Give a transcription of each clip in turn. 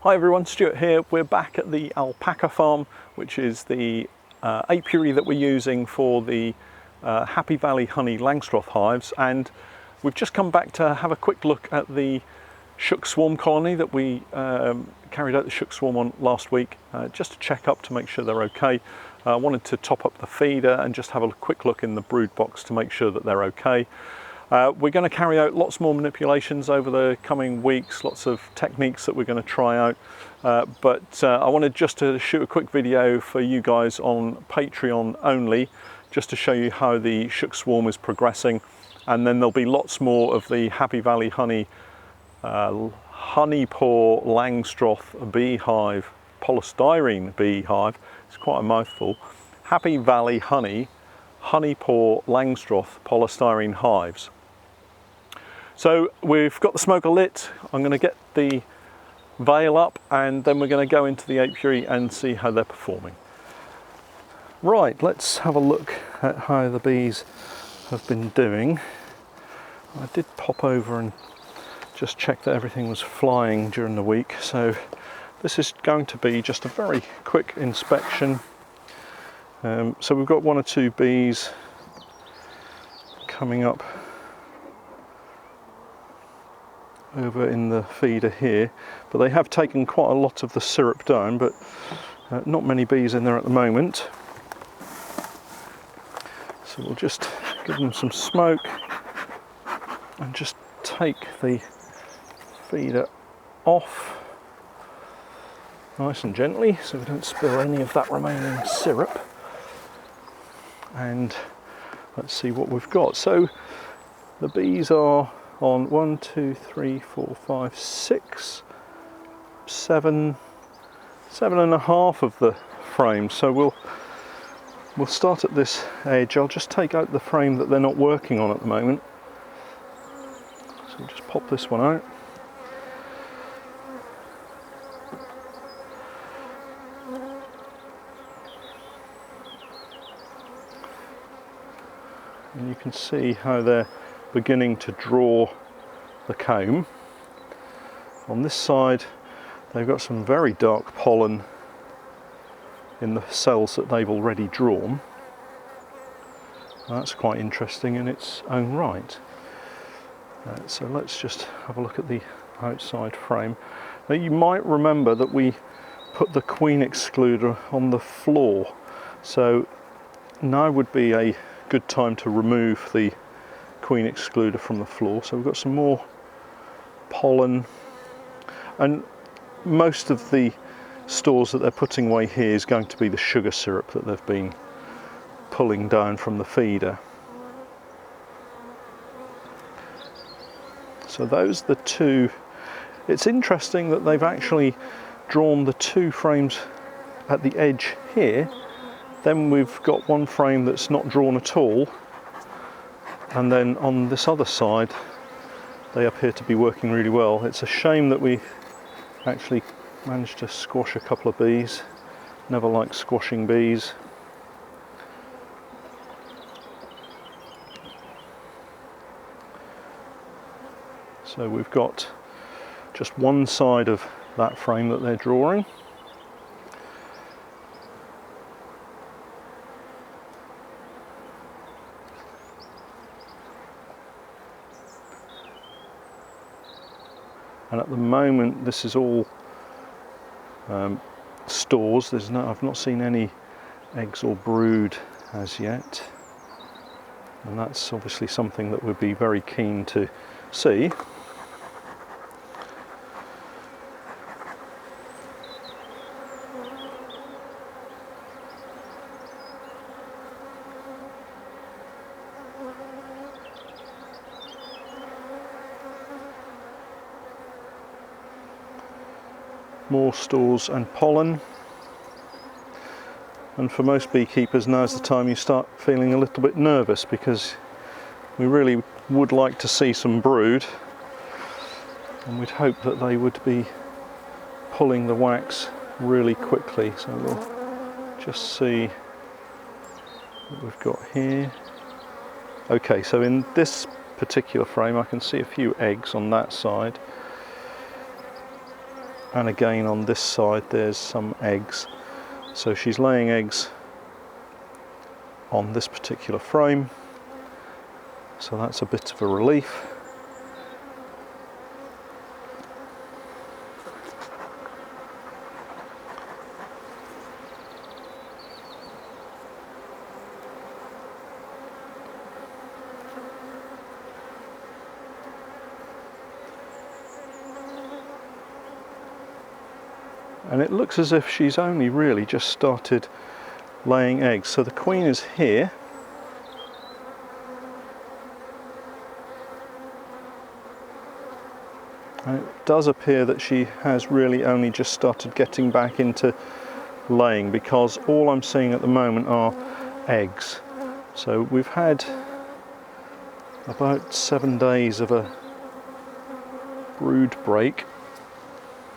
Hi everyone, Stuart here. We're back at the alpaca farm, which is the apiary that we're using for the Happy Valley Honey Langstroth hives, and we've just come back to have a quick look at the shook swarm colony that we carried out the shook swarm on last week, just to check up to make sure they're okay. I wanted to top up the feeder and just have a quick look in the brood box to make sure that they're okay. We're going to carry out lots more manipulations over the coming weeks, lots of techniques that we're going to try out, but I wanted just to shoot a quick video for you guys on Patreon only, just to show you how the shook swarm is progressing, and then there'll be lots more of the Happy Valley Honey Honey Paw Langstroth beehive, Polystyrene beehive, it's quite a mouthful, Happy Valley Honey Honey Paw Langstroth Polystyrene hives. So we've got the smoker lit. I'm going to get the veil up and then we're going to go into the apiary and see how they're performing. Right, let's have a look at how the bees have been doing. I did pop over and just check that everything was flying during the week, so this is going to be just a very quick inspection. So we've got one or two bees coming up over in the feeder here, but they have taken quite a lot of the syrup down, but not many bees in there at the moment. So we'll just give them some smoke and just take the feeder off nice and gently so we don't spill any of that remaining syrup. And let's see what we've got. So the bees are on 1, 2, 3, 4, 5, 6, 7 and a half of the frame. So we'll start at this edge. I'll just take out the frame that they're not working on at the moment. So we'll just pop this one out. And you can see how they're beginning to draw the comb. On this side they've got some very dark pollen in the cells that they've already drawn. That's quite interesting in its own right. So let's just have a look at the outside frame. Now you might remember that we put the queen excluder on the floor, so now would be a good time to remove the queen excluder from the floor. So we've got some more pollen, and most of the stores that they're putting away here is going to be the sugar syrup that they've been pulling down from the feeder. So those are the two. It's interesting that they've actually drawn the two frames at the edge here. Then we've got one frame that's not drawn at all, and then on this other side they appear to be working really well. It's a shame that we actually managed to squash a couple of bees. Never like squashing bees. So we've got just one side of that frame that they're drawing. And at the moment this is all stores. I've not seen any eggs or brood as yet, and that's obviously something that we'd be very keen to see. More stores and pollen, and for most beekeepers now's the time you start feeling a little bit nervous, because we really would like to see some brood, and we'd hope that they would be pulling the wax really quickly. So we'll just see what we've got here. Okay, so in this particular frame I can see a few eggs on that side. and again on this side there's some eggs. So she's laying eggs on this particular frame, so that's a bit of a relief. And it looks as if she's only really just started laying eggs. So the queen is here. And it does appear that she has really only just started getting back into laying, because all I'm seeing at the moment are eggs. So we've had about 7 days of a brood break.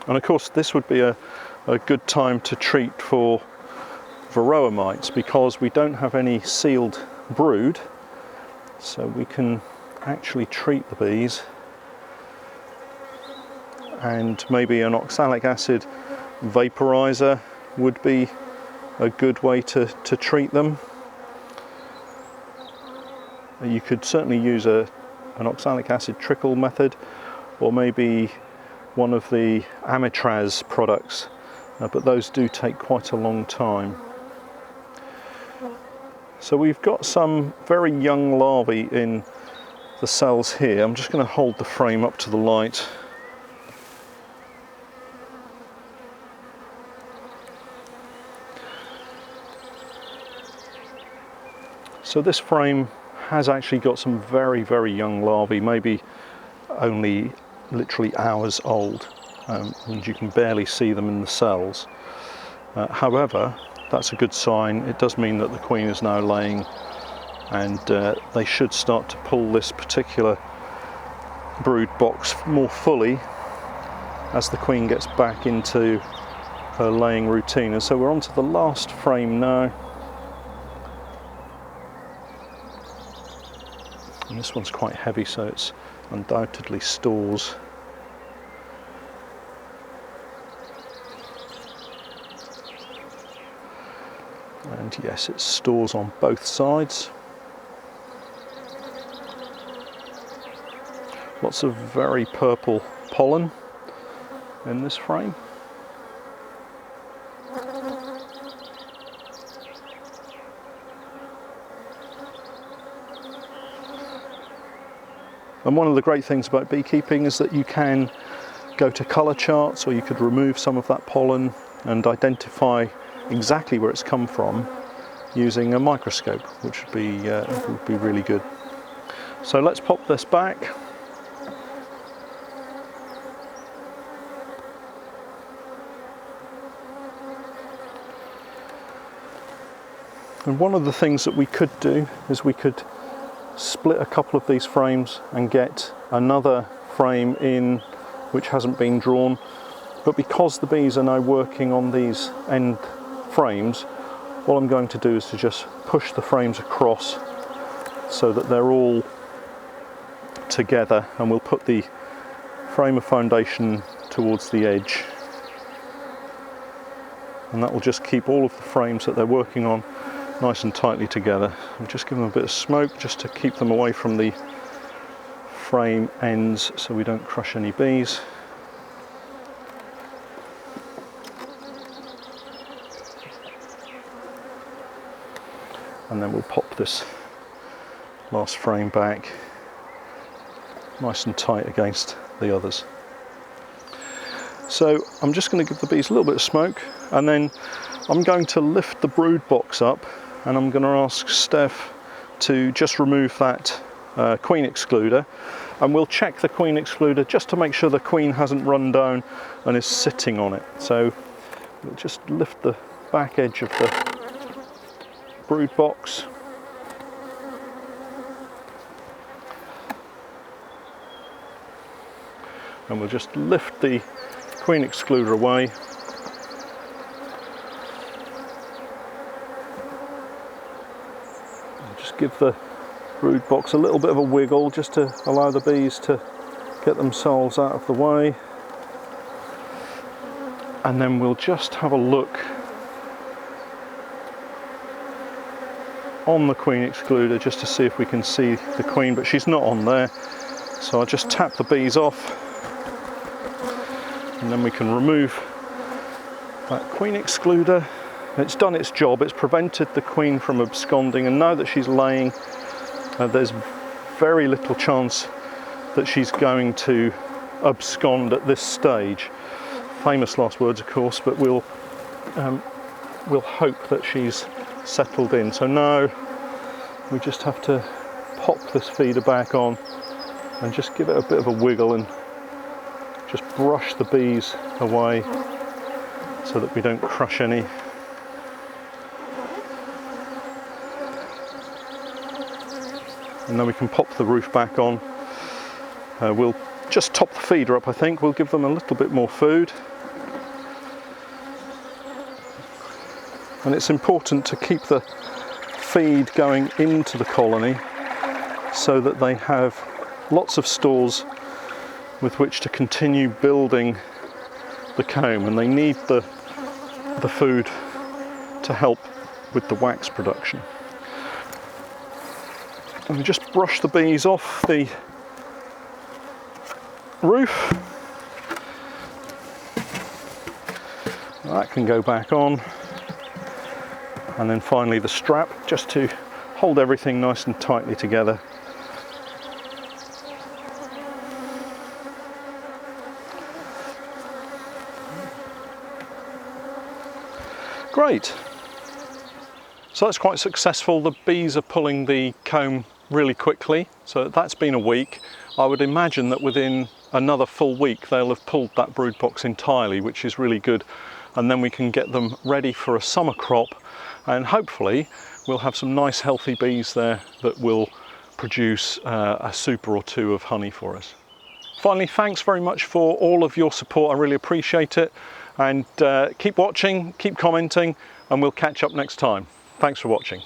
And of course this would be a good time to treat for varroa mites, because we don't have any sealed brood, so we can actually treat the bees, and maybe an oxalic acid vaporizer would be a good way to treat them. You could certainly use an oxalic acid trickle method, or maybe one of the Amitraz products, but those do take quite a long time. So we've got some very young larvae in the cells here. I'm just going to hold the frame up to the light. So this frame has actually got some very, very young larvae, maybe only literally hours old, and you can barely see them in the cells. However, that's a good sign. It does mean that the queen is now laying, and they should start to pull this particular brood box more fully as the queen gets back into her laying routine. And so we're on to the last frame now. And this one's quite heavy, so it's undoubtedly stores. And yes, it's stores on both sides. Lots of very purple pollen in this frame. And one of the great things about beekeeping is that you can go to colour charts, or you could remove some of that pollen and identify exactly where it's come from using a microscope, which would be really good. So let's pop this back. And one of the things that we could do is we could split a couple of these frames and get another frame in which hasn't been drawn, but because the bees are now working on these end frames, what I'm going to do is to just push the frames across so that they're all together, and we'll put the frame of foundation towards the edge, and that will just keep all of the frames that they're working on nice and tightly together. I'll just give them a bit of smoke just to keep them away from the frame ends so we don't crush any bees. And then we'll pop this last frame back nice and tight against the others. So I'm just going to give the bees a little bit of smoke, and then I'm going to lift the brood box up, and I'm going to ask Steph to just remove that queen excluder, and we'll check the queen excluder just to make sure the queen hasn't run down and is sitting on it. So we'll just lift the back edge of the brood box. And we'll just lift the queen excluder away. Give the brood box a little bit of a wiggle just to allow the bees to get themselves out of the way. And then we'll just have a look on the queen excluder just to see if we can see the queen, but she's not on there. So I'll just tap the bees off, and then we can remove that queen excluder. It's done its job, it's prevented the queen from absconding, and now that she's laying, there's very little chance that she's going to abscond at this stage. Famous last words, of course, but we'll hope that she's settled in. So now we just have to pop this feeder back on and just give it a bit of a wiggle and just brush the bees away so that we don't crush any. And then we can pop the roof back on. We'll just top the feeder up, I think. We'll give them a little bit more food. And it's important to keep the feed going into the colony so that they have lots of stores with which to continue building the comb, and they need the food to help with the wax production. And we just brush the bees off the roof. That can go back on. And then finally the strap, just to hold everything nice and tightly together. Great. So that's quite successful. The bees are pulling the comb really quickly. So that's been a week. I would imagine that within another full week they'll have pulled that brood box entirely, which is really good. And then we can get them ready for a summer crop, and hopefully we'll have some nice healthy bees there that will produce a super or two of honey for us. Finally, thanks very much for all of your support. I really appreciate it. And keep watching, keep commenting, and we'll catch up next time. Thanks for watching.